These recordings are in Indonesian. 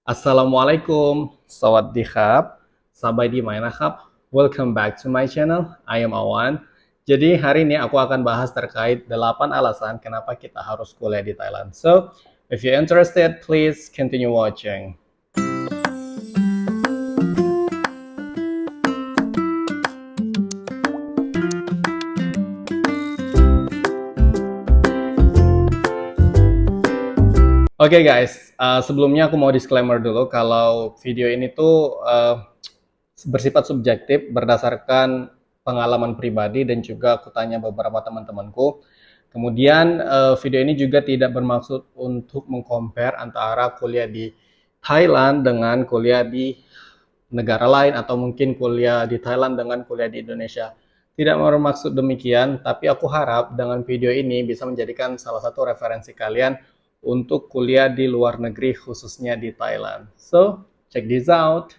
Assalamualaikum สวัสดีครับสบายดีไหมนะครับ Welcome back to my channel. I am Awan. Jadi hari ini aku akan bahas terkait 8 alasan kenapa kita harus kuliah di Thailand. So, if you're interested, please continue watching. Oke guys, sebelumnya aku mau disclaimer dulu kalau video ini tuh bersifat subjektif berdasarkan pengalaman pribadi dan juga aku tanya beberapa teman-temanku. Kemudian video ini juga tidak bermaksud untuk mengcompare antara kuliah di Thailand dengan kuliah di negara lain atau mungkin kuliah di Thailand dengan kuliah di Indonesia. Tidak bermaksud demikian, tapi aku harap dengan video ini bisa menjadikan salah satu referensi kalian untuk kuliah di luar negeri khususnya di Thailand. So, check this out.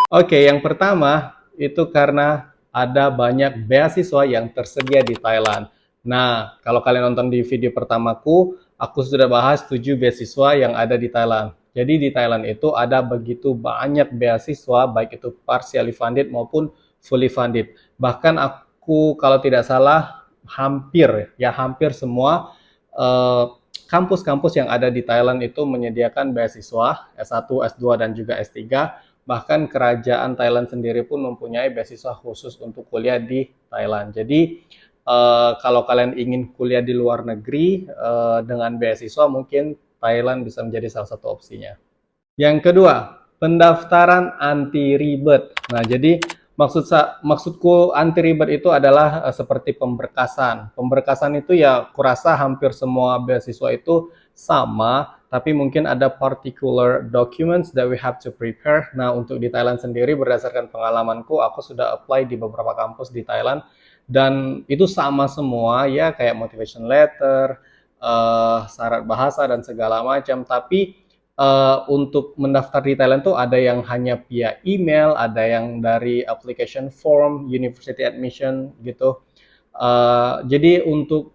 Oke, yang pertama itu karena ada banyak beasiswa yang tersedia di Thailand. Nah, kalau kalian nonton di video pertamaku, aku sudah bahas 7 beasiswa yang ada di Thailand. Jadi di Thailand itu ada begitu banyak beasiswa, baik itu partially funded maupun fully funded. Bahkan aku kalau tidak salah hampir semua kampus-kampus yang ada di Thailand itu menyediakan beasiswa S1, S2 dan juga S3. Bahkan kerajaan Thailand sendiri pun mempunyai beasiswa khusus untuk kuliah di Thailand. Jadi kalau kalian ingin kuliah di luar negeri dengan beasiswa, mungkin Thailand bisa menjadi salah satu opsinya. Yang kedua, pendaftaran anti ribet. Nah, jadi maksudku anti ribet itu adalah seperti pemberkasan. Pemberkasan itu ya kurasa hampir semua beasiswa itu sama, tapi mungkin ada particular documents that we have to prepare. Nah, untuk di Thailand sendiri berdasarkan pengalamanku, aku sudah apply di beberapa kampus di Thailand dan itu sama semua ya, kayak motivation letter, syarat bahasa dan segala macam. Tapi untuk mendaftar di Thailand tuh ada yang hanya via email, ada yang dari application form, university admission gitu. Jadi untuk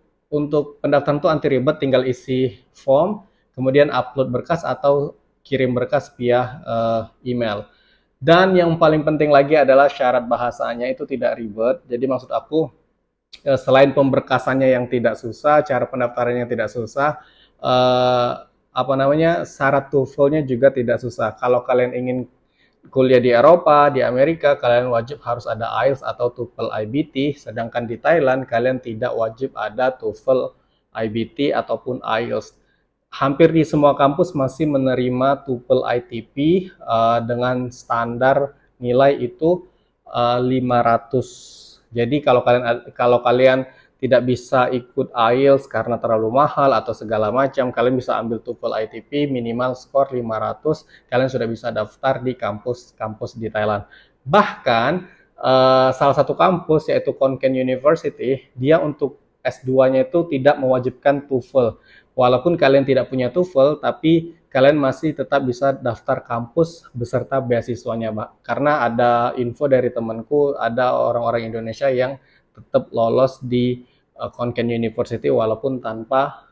pendaftaran tuh anti ribet, tinggal isi form, kemudian upload berkas atau kirim berkas via email. Dan yang paling penting lagi adalah syarat bahasanya itu tidak ribet. Jadi maksud aku selain pemberkasannya yang tidak susah, cara pendaftarannya yang tidak susah, eh, syarat TOEFL-nya juga tidak susah. Kalau kalian ingin kuliah di Eropa, di Amerika, kalian wajib harus ada IELTS atau TOEFL IBT, sedangkan di Thailand kalian tidak wajib ada TOEFL IBT ataupun IELTS. Hampir di semua kampus masih menerima TOEFL ITP dengan standar nilai itu 500. Jadi kalau kalian tidak bisa ikut IELTS karena terlalu mahal atau segala macam, kalian bisa ambil TOEFL ITP minimal skor 500, kalian sudah bisa daftar di kampus-kampus di Thailand. Bahkan salah satu kampus yaitu Khon Kaen University, dia untuk S2-nya itu tidak mewajibkan TOEFL. Walaupun kalian tidak punya TOEFL, tapi kalian masih tetap bisa daftar kampus beserta beasiswanya, Mbak. Karena ada info dari temanku, ada orang-orang Indonesia yang tetap lolos di Khon Kaen University walaupun tanpa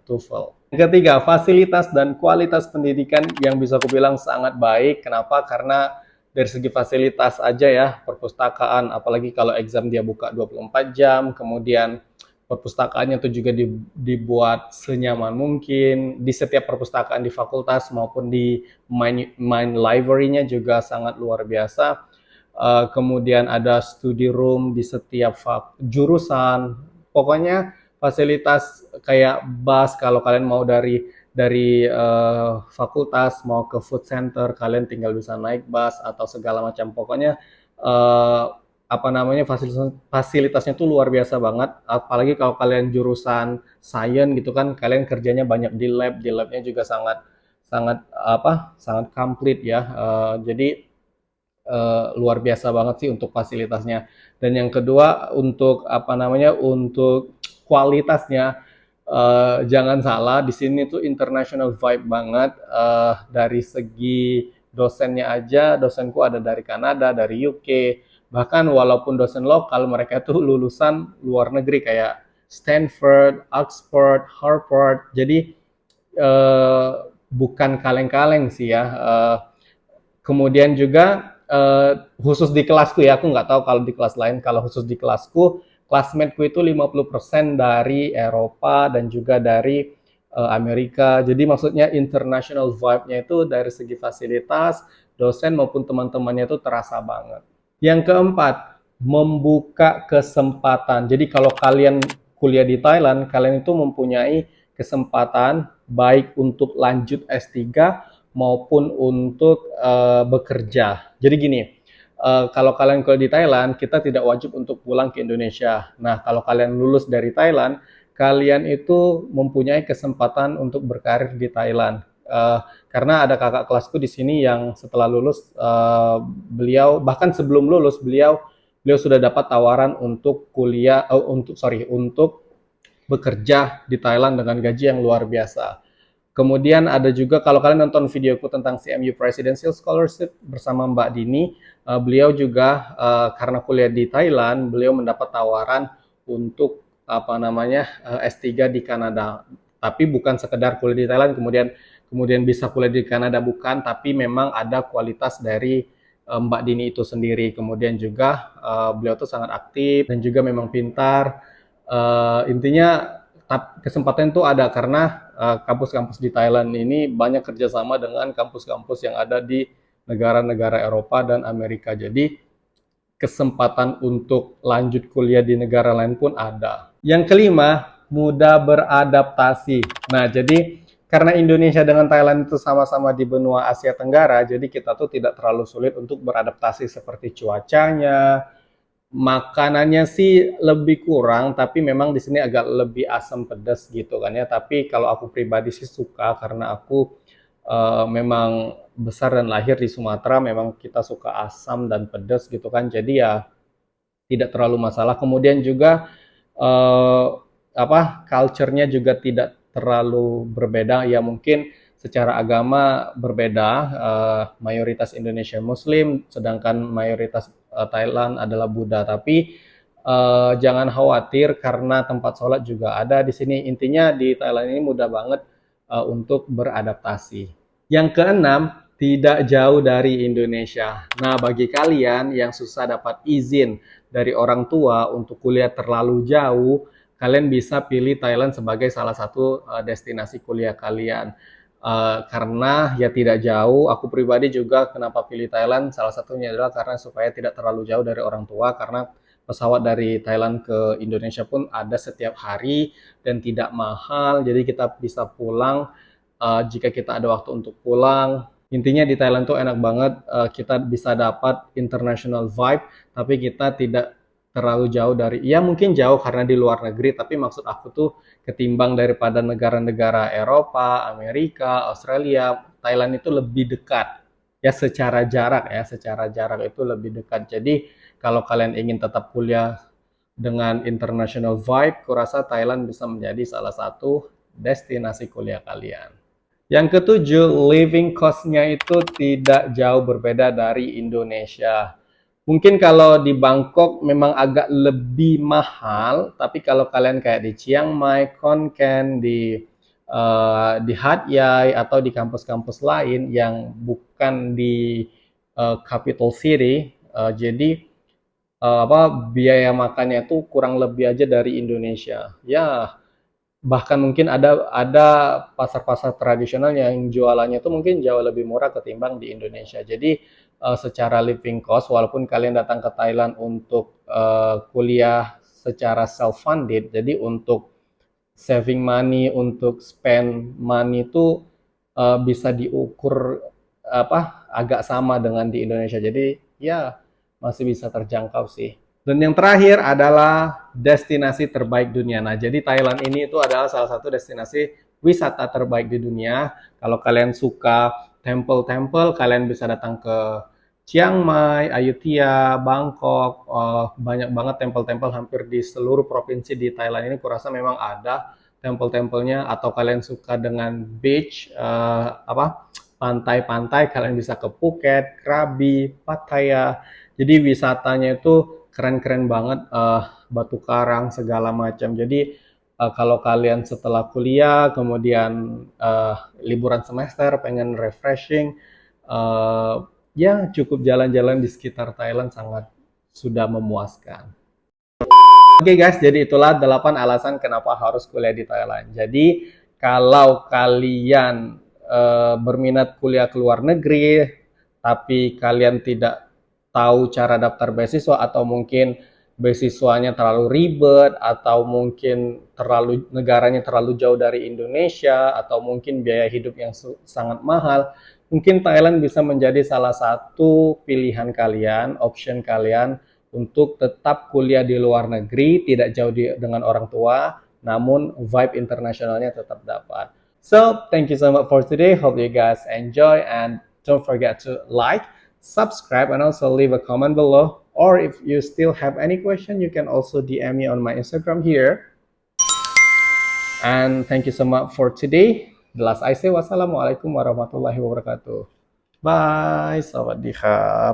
TOEFL. Yang ketiga, fasilitas dan kualitas pendidikan yang bisa aku bilang sangat baik. Kenapa? Karena dari segi fasilitas aja ya, perpustakaan, apalagi kalau exam dia buka 24 jam, kemudian perpustakaannya itu juga dibuat senyaman mungkin di setiap perpustakaan di fakultas maupun di main library-nya juga sangat luar biasa. Kemudian ada study room di setiap jurusan. Pokoknya fasilitas kayak bus kalau kalian mau dari fakultas mau ke food center, kalian tinggal bisa naik bus atau segala macam. Pokoknya fasilitasnya tuh luar biasa banget, apalagi kalau kalian jurusan science gitu kan, kalian kerjanya banyak di labnya juga sangat sangat komplit ya. Jadi luar biasa banget sih untuk fasilitasnya. Dan yang kedua untuk kualitasnya, jangan salah, di sini tuh international vibe banget. Dari segi dosennya aja, dosenku ada dari Kanada, dari UK, bahkan walaupun dosen lokal, mereka tuh lulusan luar negeri kayak Stanford, Oxford, Harvard. Jadi bukan kaleng-kaleng sih ya. Kemudian juga khusus di kelasku ya, aku nggak tahu kalau di kelas lain. Kalau khusus di kelasku, classmate-ku itu 50% dari Eropa dan juga dari Amerika. Jadi maksudnya international vibe-nya itu dari segi fasilitas, dosen maupun teman-temannya itu terasa banget. Yang keempat, membuka kesempatan. Jadi kalau kalian kuliah di Thailand, kalian itu mempunyai kesempatan baik untuk lanjut S3 maupun untuk bekerja. Jadi gini, kalau kalian kuliah di Thailand, kita tidak wajib untuk pulang ke Indonesia. Nah, kalau kalian lulus dari Thailand, kalian itu mempunyai kesempatan untuk berkarir di Thailand. Karena ada kakak kelasku di sini yang setelah lulus, beliau bahkan sebelum lulus beliau sudah dapat tawaran untuk kuliah, untuk bekerja di Thailand dengan gaji yang luar biasa. Kemudian ada juga kalau kalian nonton videoku tentang CMU Presidential Scholarship bersama Mbak Dini, beliau juga karena kuliah di Thailand, beliau mendapat tawaran untuk apa namanya S3 di Kanada. Tapi bukan sekedar kuliah di Thailand kemudian bisa kuliah di Kanada, bukan, tapi memang ada kualitas dari Mbak Dini itu sendiri. Kemudian juga beliau tuh sangat aktif dan juga memang pintar. Intinya kesempatan itu ada karena kampus-kampus di Thailand ini banyak kerjasama dengan kampus-kampus yang ada di negara-negara Eropa dan Amerika. Jadi kesempatan untuk lanjut kuliah di negara lain pun ada. Yang kelima, mudah beradaptasi. Nah, jadi karena Indonesia dengan Thailand itu sama-sama di benua Asia Tenggara, jadi kita tuh tidak terlalu sulit untuk beradaptasi seperti cuacanya, makanannya sih lebih kurang, tapi memang di sini agak lebih asam pedas gitu kan ya. Tapi kalau aku pribadi sih suka karena aku memang besar dan lahir di Sumatera, memang kita suka asam dan pedas gitu kan. Jadi ya tidak terlalu masalah. Kemudian juga eh, culture-nya juga tidak terlalu berbeda. Ya mungkin secara agama berbeda. Mayoritas Indonesia Muslim, sedangkan mayoritas Thailand adalah Buddha. Tapi jangan khawatir karena tempat sholat juga ada di sini. Intinya di Thailand ini mudah banget untuk beradaptasi. Yang keenam, tidak jauh dari Indonesia. Nah, bagi kalian yang susah dapat izin dari orang tua untuk kuliah terlalu jauh, kalian bisa pilih Thailand sebagai salah satu destinasi kuliah kalian. Karena ya tidak jauh, aku pribadi juga kenapa pilih Thailand, salah satunya adalah karena supaya tidak terlalu jauh dari orang tua, karena pesawat dari Thailand ke Indonesia pun ada setiap hari dan tidak mahal, jadi kita bisa pulang jika kita ada waktu untuk pulang. Intinya di Thailand tuh enak banget, kita bisa dapat international vibe, tapi kita tidak terlalu jauh dari, ya mungkin jauh karena di luar negeri, tapi maksud aku tuh ketimbang daripada negara-negara Eropa, Amerika, Australia, Thailand itu lebih dekat. Secara jarak itu lebih dekat. Jadi kalau kalian ingin tetap kuliah dengan international vibe, kurasa Thailand bisa menjadi salah satu destinasi kuliah kalian. Yang ketujuh, living cost-nya itu tidak jauh berbeda dari Indonesia. Mungkin kalau di Bangkok memang agak lebih mahal, tapi kalau kalian kayak di Chiang Mai, Khon Kaen, di Hat Yai atau di kampus-kampus lain yang bukan di capital city, jadi biaya makannya itu kurang lebih aja dari Indonesia. Ya, bahkan mungkin ada pasar-pasar tradisional yang jualannya itu mungkin jauh lebih murah ketimbang di Indonesia. Jadi secara living cost, walaupun kalian datang ke Thailand untuk kuliah secara self funded, jadi untuk saving money, untuk spend money itu bisa diukur agak sama dengan di Indonesia. Jadi ya masih bisa terjangkau sih. Dan yang terakhir adalah destinasi terbaik dunia. Nah, jadi Thailand ini itu adalah salah satu destinasi wisata terbaik di dunia. Kalau kalian suka temple-temple, kalian bisa datang ke Chiang Mai, Ayutthaya, Bangkok. Banyak banget tempel-tempel hampir di seluruh provinsi di Thailand ini. Kurasa memang ada tempel-tempelnya. Atau kalian suka dengan beach, pantai-pantai, kalian bisa ke Phuket, Krabi, Pattaya. Jadi wisatanya itu keren-keren banget, batu karang segala macam. Jadi kalau kalian setelah kuliah, kemudian liburan semester, pengen refreshing, ya cukup jalan-jalan di sekitar Thailand sangat sudah memuaskan. Oke guys, jadi itulah 8 alasan kenapa harus kuliah di Thailand. Jadi kalau kalian berminat kuliah ke luar negeri, tapi kalian tidak tahu cara daftar beasiswa atau mungkin beasiswanya terlalu ribet atau mungkin negaranya terlalu jauh dari Indonesia atau mungkin biaya hidup yang sangat mahal, mungkin Thailand bisa menjadi salah satu pilihan kalian, option kalian untuk tetap kuliah di luar negeri, tidak jauh dengan orang tua, namun vibe internasionalnya tetap dapat. So, thank you so much for today. Hope you guys enjoy and don't forget to like, subscribe, and also leave a comment below. Or if you still have any question, you can also DM me on my Instagram here. And thank you so much for today. The last I say, wassalamualaikum warahmatullahi wabarakatuh. Bye. สวัสดีครับ